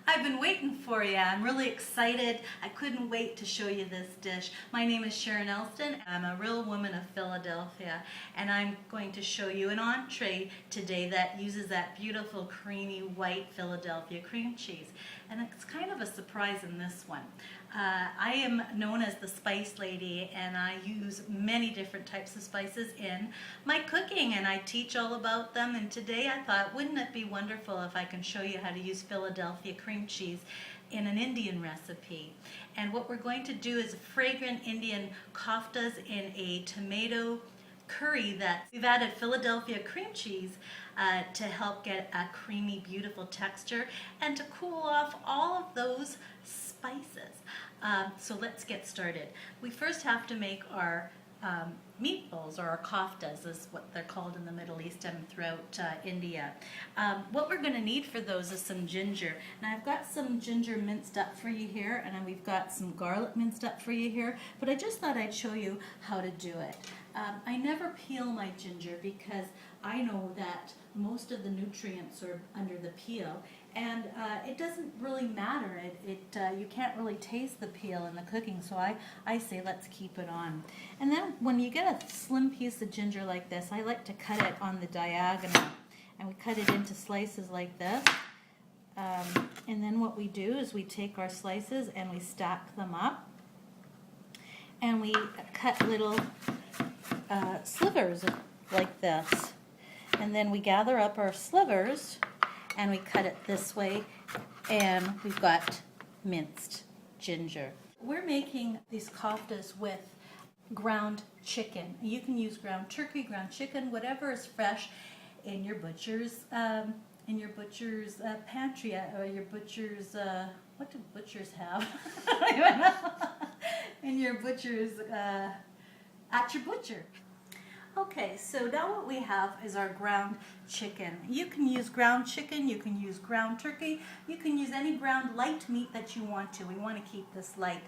I've been waiting for you. I'm really excited. I couldn't wait to show you this dish. My name is Sharon Elston. I'm a real woman of Philadelphia, and I'm going to show you an entree today that uses that beautiful creamy white Philadelphia cream cheese. And it's kind of a surprise in this one. I am known as the Spice Lady, and I use many different types of spices in my cooking, and I teach all about them. And today I thought, wouldn't it be wonderful if I can show you how to use Philadelphia cream cheese in an Indian recipe. And what we're going to do is fragrant Indian koftas in a tomato curry that we've added Philadelphia cream cheese to help get a creamy, beautiful texture and to cool off all of those spices. So let's get started. We first have to make our meatballs, or our koftas is what they're called in the Middle East and throughout India. What we're going to need for those is some ginger. Now I've got some ginger minced up for you here, and then we've got some garlic minced up for you here, but I just thought I'd show you how to do it. I never peel my ginger because I know that most of the nutrients are under the peel, and it doesn't really matter. You can't really taste the peel in the cooking, so I say let's keep it on. And then when you get a slim piece of ginger like this, I like to cut it on the diagonal, and we cut it into slices like this. And then what we do is we take our slices and we stack them up, and we cut little slivers like this. And then we gather up our slivers and we cut it this way, and we've got minced ginger. We're making these koftas with ground chicken. You can use ground turkey, ground chicken, whatever is fresh in your butcher's pantry, or your butcher's what do butchers have? I don't know. In your butcher's at your butcher. Okay, so now what we have is our ground chicken. You can use ground chicken, you can use ground turkey, you can use any ground light meat that you want to. We want to keep this light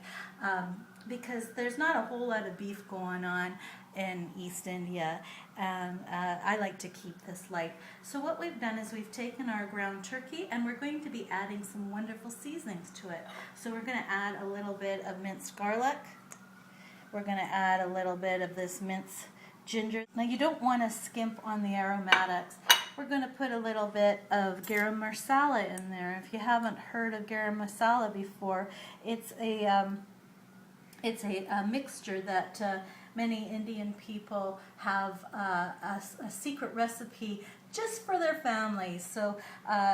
because there's not a whole lot of beef going on in East India, and I like to keep this light. So what we've done is we've taken our ground turkey and we're going to be adding some wonderful seasonings to it. So we're going to add a little bit of minced garlic. We're going to add a little bit of this minced ginger. Now you don't want to skimp on the aromatics. We're going to put a little bit of garam masala in there. If you haven't heard of garam masala before, it's a mixture that many Indian people have a secret recipe just for their families. So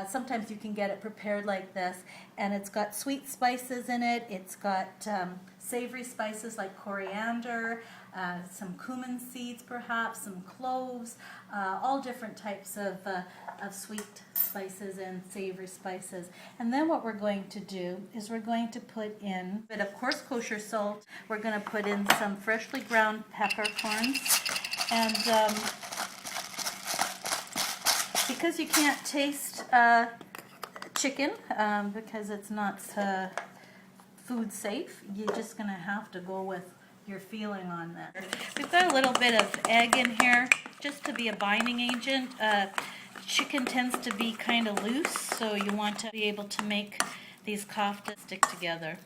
sometimes you can get it prepared like this, and it's got sweet spices in it. It's got savory spices like coriander, some cumin seeds perhaps, some cloves, all different types of sweet spices and savory spices. And then what we're going to do is we're going to put in a bit of coarse kosher salt. We're going to put in some freshly ground peppercorns, and because you can't taste chicken because it's not food safe, you're just going to have to go with your feeling on that. We've got a little bit of egg in here just to be a binding agent. Chicken tends to be kind of loose, so you want to be able to make these koftas stick together.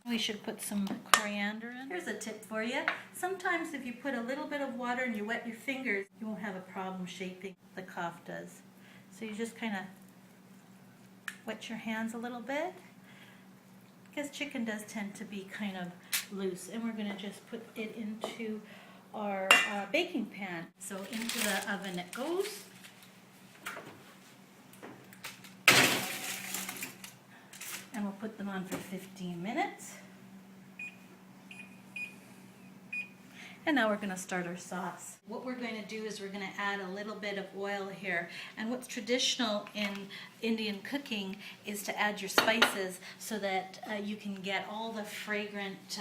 We should put some coriander in. Here's a tip for you. Sometimes if you put a little bit of water and you wet your fingers, you won't have a problem shaping the koftas. So you just kind of wet your hands a little bit, because chicken does tend to be kind of loose. And we're going to just put it into our baking pan. So into the oven it goes. And we'll put them on for 15 minutes. And now we're going to start our sauce. What we're going to do is we're going to add a little bit of oil here. And what's traditional in Indian cooking is to add your spices so that you can get all the fragrant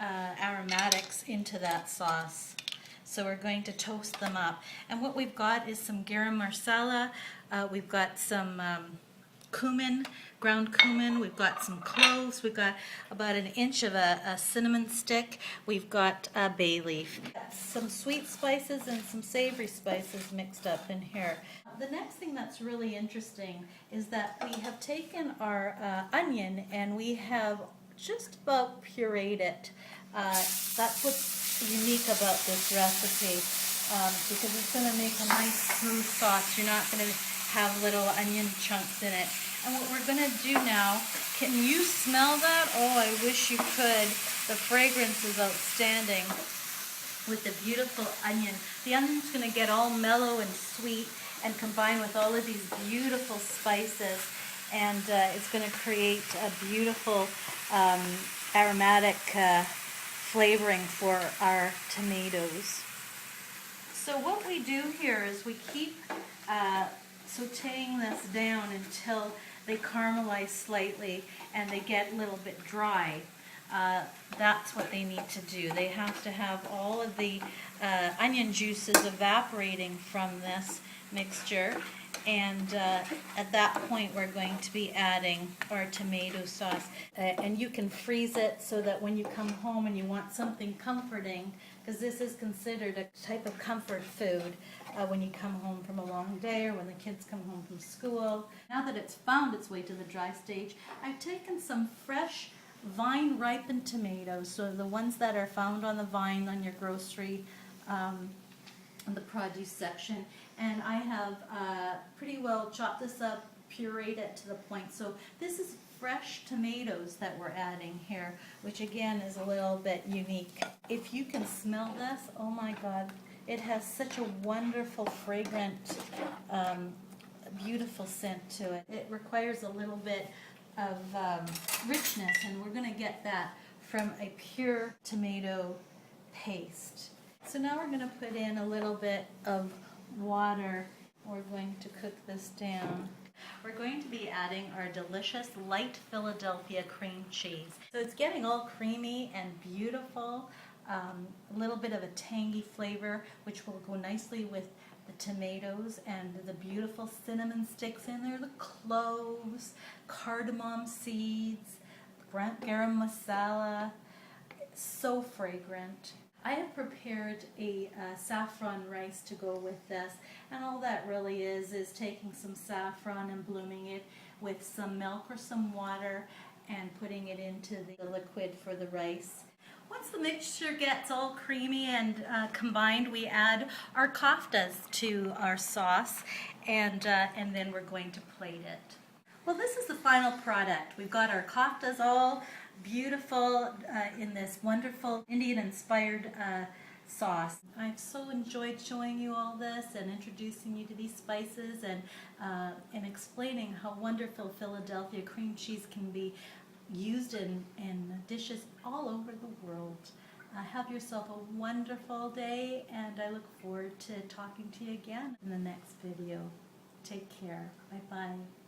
aromatics into that sauce. So we're going to toast them up. And what we've got is some garam masala. We've got some cumin, ground cumin. We've got some cloves. We've got about an inch of a cinnamon stick. We've got a bay leaf. Some sweet spices and some savory spices mixed up in here. The next thing that's really interesting is that we have taken our onion and we have just about pureed it. That's what's unique about this recipe, because it's going to make a nice smooth sauce. You're not going to have little onion chunks in it. And what we're going to do now, can you smell that? Oh, I wish you could. The fragrance is outstanding with the beautiful onion. The onion's going to get all mellow and sweet and combine with all of these beautiful spices, and it's going to create a beautiful aromatic flavoring for our tomatoes. So what we do here is we keep sauteing this down until they caramelize slightly and they get a little bit dry. That's what they need to do. They have to have all of the onion juices evaporating from this mixture, and at that point we're going to be adding our tomato sauce. And you can freeze it so that when you come home and you want something comforting, because this is considered a type of comfort food when you come home from a long day or when the kids come home from school. Now that it's found its way to the dry stage, I've taken some fresh vine-ripened tomatoes, so the ones that are found on the vine on your grocery, in the produce section, and I have pretty well chopped this up, pureed it to the point. So this is fresh tomatoes that we're adding here, which again is a little bit unique. If you can smell this, oh my God, it has such a wonderful, fragrant, beautiful scent to it. It requires a little bit of richness, and we're going to get that from a pure tomato paste. So now we're going to put in a little bit of water. We're going to cook this down. We're going to be adding our delicious light Philadelphia cream cheese. So it's getting all creamy and beautiful, a little bit of a tangy flavor, which will go nicely with the tomatoes and the beautiful cinnamon sticks in there, the cloves, cardamom seeds, garam masala. So fragrant. I have prepared a saffron rice to go with this, and all that really is taking some saffron and blooming it with some milk or some water and putting it into the liquid for the rice. Once the mixture gets all creamy and combined, we add our koftas to our sauce, and then we're going to plate it. Well, this is the final product. We've got our koftas all beautiful in this wonderful Indian-inspired sauce. I've so enjoyed showing you all this and introducing you to these spices and explaining how wonderful Philadelphia cream cheese can be used in dishes all over the world. Have yourself a wonderful day, and I look forward to talking to you again in the next video. Take care. Bye-bye.